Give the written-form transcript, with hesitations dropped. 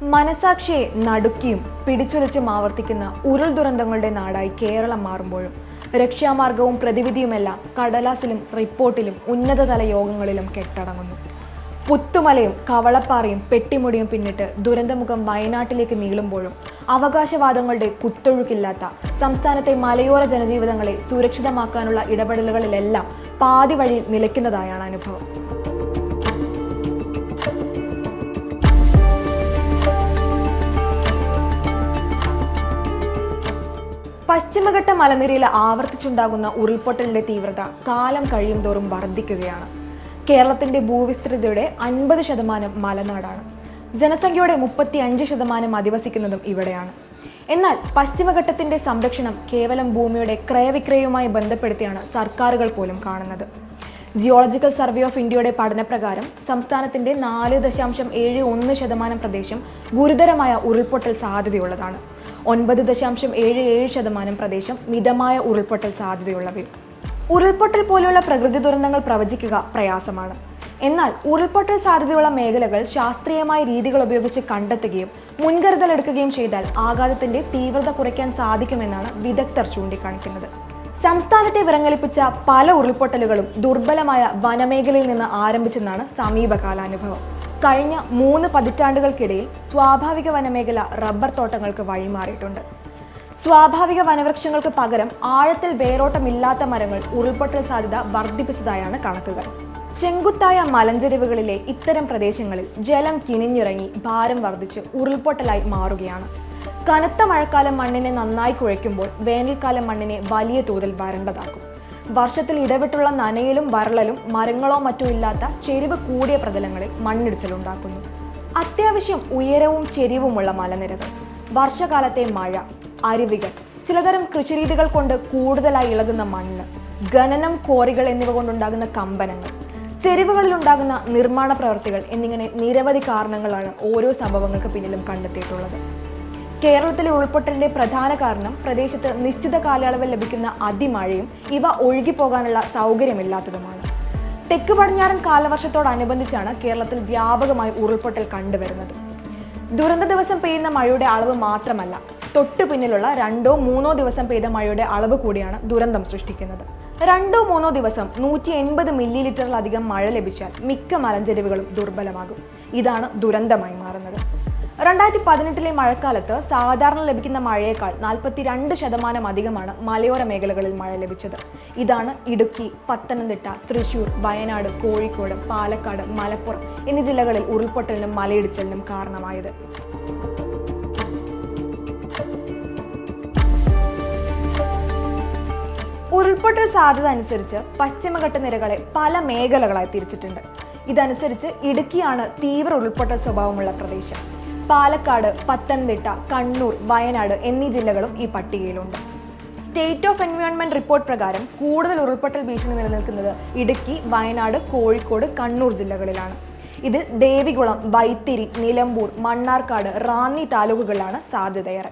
മനസാക്ഷിയെ നടുക്കിയും പിടിച്ചുലച്ചും ആവർത്തിക്കുന്ന ഉരുൾ ദുരന്തങ്ങളുടെ നാടായി കേരളം മാറുമ്പോഴും രക്ഷാമാർഗവും പ്രതിവിധിയുമെല്ലാം കടലാസിലും റിപ്പോർട്ടിലും ഉന്നതതല യോഗങ്ങളിലും കെട്ടടങ്ങുന്നു. പുത്തുമലയും കവളപ്പാറയും പെട്ടിമുടിയും പിന്നിട്ട് ദുരന്തമുഖം വയനാട്ടിലേക്ക് നീളുമ്പോഴും അവകാശവാദങ്ങളുടെ കുത്തൊഴുക്കില്ലാത്ത സംസ്ഥാനത്തെ മലയോര ജനജീവിതങ്ങളെ സുരക്ഷിതമാക്കാനുള്ള ഇടപെടലുകളിലെല്ലാം പാതി വഴി നിലയ്ക്കുന്നതായാണ് അനുഭവം. പശ്ചിമഘട്ട മലനിരയിൽ ആവർത്തിച്ചുണ്ടാകുന്ന ഉരുൾപൊട്ടലിന്റെ തീവ്രത കാലം കഴിയും തോറും വർദ്ധിക്കുകയാണ്. കേരളത്തിന്റെ ഭൂവിസ്തൃതിയുടെ 50% മലനാടാണ്. ജനസംഖ്യയുടെ 35% അധിവസിക്കുന്നതും ഇവിടെയാണ്. എന്നാൽ പശ്ചിമഘട്ടത്തിന്റെ സംരക്ഷണം കേവലം ഭൂമിയുടെ ക്രയവിക്രയവുമായി ബന്ധപ്പെടുത്തിയാണ് സർക്കാരുകൾ പോലും കാണുന്നത്. ജിയോളജിക്കൽ സർവേ ഓഫ് ഇന്ത്യയുടെ പഠനപ്രകാരം സംസ്ഥാനത്തിന്റെ 4.71% പ്രദേശം ഗുരുതരമായ ഉരുൾപൊട്ടൽ സാധ്യതയുള്ളതാണ്. 9.77% പ്രദേശം മിതമായ ഉരുൾപൊട്ടൽ സാധ്യതയുള്ളവയും. ഉരുൾപൊട്ടൽ പോലെയുള്ള പ്രകൃതി ദുരന്തങ്ങൾ പ്രവചിക്കുക പ്രയാസമാണ്. എന്നാൽ ഉരുൾപൊട്ടൽ സാധ്യതയുള്ള മേഖലകൾ ശാസ്ത്രീയമായ രീതികൾ ഉപയോഗിച്ച് കണ്ടെത്തുകയും മുൻകരുതൽ എടുക്കുകയും ചെയ്താൽ ആഘാതത്തിന്റെ തീവ്രത കുറയ്ക്കാൻ സാധിക്കുമെന്നാണ് വിദഗ്ധർ ചൂണ്ടിക്കാണിക്കുന്നത്. സംസ്ഥാനത്തെ വിറങ്ങലിപ്പിച്ച പല ഉരുൾപൊട്ടലുകളും ദുർബലമായ വനമേഖലയിൽ നിന്ന് ആരംഭിച്ചെന്നാണ് സമീപകാലാനുഭവം. കഴിഞ്ഞ 3 പതിറ്റാണ്ടുകൾക്കിടയിൽ സ്വാഭാവിക വനമേഖല റബ്ബർ തോട്ടങ്ങൾക്ക് വഴിമാറിയിട്ടുണ്ട്. സ്വാഭാവിക വനവൃക്ഷങ്ങൾക്ക് പകരം ആഴത്തിൽ വേരോട്ടമില്ലാത്ത മരങ്ങൾ ഉരുൾപൊട്ടൽ സാധ്യത വർദ്ധിപ്പിച്ചതായാണ് കണക്കുകൾ. ചെങ്കുത്തായ മലഞ്ചെരിവുകളിലെ ഇത്തരം പ്രദേശങ്ങളിൽ ജലം കിനിഞ്ഞിറങ്ങി ഭാരം വർദ്ധിച്ച് ഉരുൾപൊട്ടലായി മാറുകയാണ്. കനത്ത മഴക്കാലം മണ്ണിനെ നന്നായി കുഴയ്ക്കുമ്പോൾ വേനൽക്കാലം മണ്ണിനെ വലിയ തോതിൽ വരണ്ടതാക്കും. വർഷത്തിൽ ഇടവിട്ടുള്ള നനയിലും വരളലും മരങ്ങളോ മറ്റോ ഇല്ലാത്ത ചെരിവ് കൂടിയ പ്രതലങ്ങളിൽ മണ്ണിടിച്ചിലുണ്ടാക്കുന്നു. അത്യാവശ്യം ഉയരവും ചെരിവുമുള്ള മലനിരകൾ, വർഷകാലത്തെ മഴ, അരുവികൾ, ചിലതരം കൃഷിരീതികൾ കൊണ്ട് കൂടുതലായി ഇളകുന്ന മണ്ണ്, ഖനനം, കോറികൾ എന്നിവ കൊണ്ടുണ്ടാകുന്ന കമ്പനങ്ങൾ, ചെരിവുകളിൽ ഉണ്ടാകുന്ന നിർമ്മാണ പ്രവൃത്തികൾ എന്നിങ്ങനെ നിരവധി കാരണങ്ങളാണ് ഓരോ സംഭവങ്ങൾക്ക് പിന്നിലും കണ്ടെത്തിയിട്ടുള്ളത്. കേരളത്തിലെ ഉരുൾപൊട്ടലിന്റെ പ്രധാന കാരണം പ്രദേശത്ത് നിശ്ചിത കാലയളവിൽ ലഭിക്കുന്ന അതിമഴയും ഇവ ഒഴുകിപ്പോകാനുള്ള സൗകര്യമില്ലാത്തതുമാണ്. തെക്ക് പടിഞ്ഞാറൻ കാലവർഷത്തോടനുബന്ധിച്ചാണ് കേരളത്തിൽ വ്യാപകമായി ഉരുൾപൊട്ടൽ കണ്ടുവരുന്നത്. ദുരന്ത ദിവസം പെയ്യുന്ന മഴയുടെ അളവ് മാത്രമല്ല, തൊട്ടു പിന്നിലുള്ള 2-3 ദിവസം പെയ്ത മഴയുടെ അളവ് കൂടിയാണ് ദുരന്തം സൃഷ്ടിക്കുന്നത്. 2-3 ദിവസം 180 മില്ലിലിറ്ററിലധികം മഴ ലഭിച്ചാൽ മിക്ക മലഞ്ചെരിവുകളും ദുർബലമാകും. ഇതാണ് ദുരന്തമായി മാറുന്നത്. 2018 മഴക്കാലത്ത് സാധാരണ ലഭിക്കുന്ന മഴയേക്കാൾ 42% അധികമാണ് മലയോര മേഖലകളിൽ മഴ ലഭിച്ചത്. ഇതാണ് ഇടുക്കി, പത്തനംതിട്ട, തൃശൂർ, വയനാട്, കോഴിക്കോട്, പാലക്കാട്, മലപ്പുറം എന്നീ ജില്ലകളിൽ ഉരുൾപൊട്ടലിനും മലയിടിച്ചിലിനും കാരണമായത്. ഉരുൾപൊട്ടൽ സാധ്യത അനുസരിച്ച് പശ്ചിമഘട്ട നിരകളെ പല മേഖലകളായി തിരിച്ചിട്ടുണ്ട്. ഇതനുസരിച്ച് ഇടുക്കിയാണ് തീവ്ര ഉരുൾപൊട്ടൽ സ്വഭാവമുള്ള പ്രദേശം. പാലക്കാട്, പത്തനംതിട്ട, കണ്ണൂർ, വയനാട് എന്നീ ജില്ലകളും ഈ പട്ടികയിലുണ്ട്. സ്റ്റേറ്റ് ഓഫ് എൻവയോൺമെന്റ് റിപ്പോർട്ട് പ്രകാരം കൂടുതൽ ഉരുൾപൊട്ടൽ ഭീഷണി നിലനിൽക്കുന്നത് ഇടുക്കി, വയനാട്, കോഴിക്കോട്, കണ്ണൂർ ജില്ലകളിലാണ്. ഇതിൽ ദേവികുളം, വൈത്തിരി, നിലമ്പൂർ, മണ്ണാർക്കാട്, റാന്നി താലൂക്കുകളിലാണ് സാധ്യതയേറെ.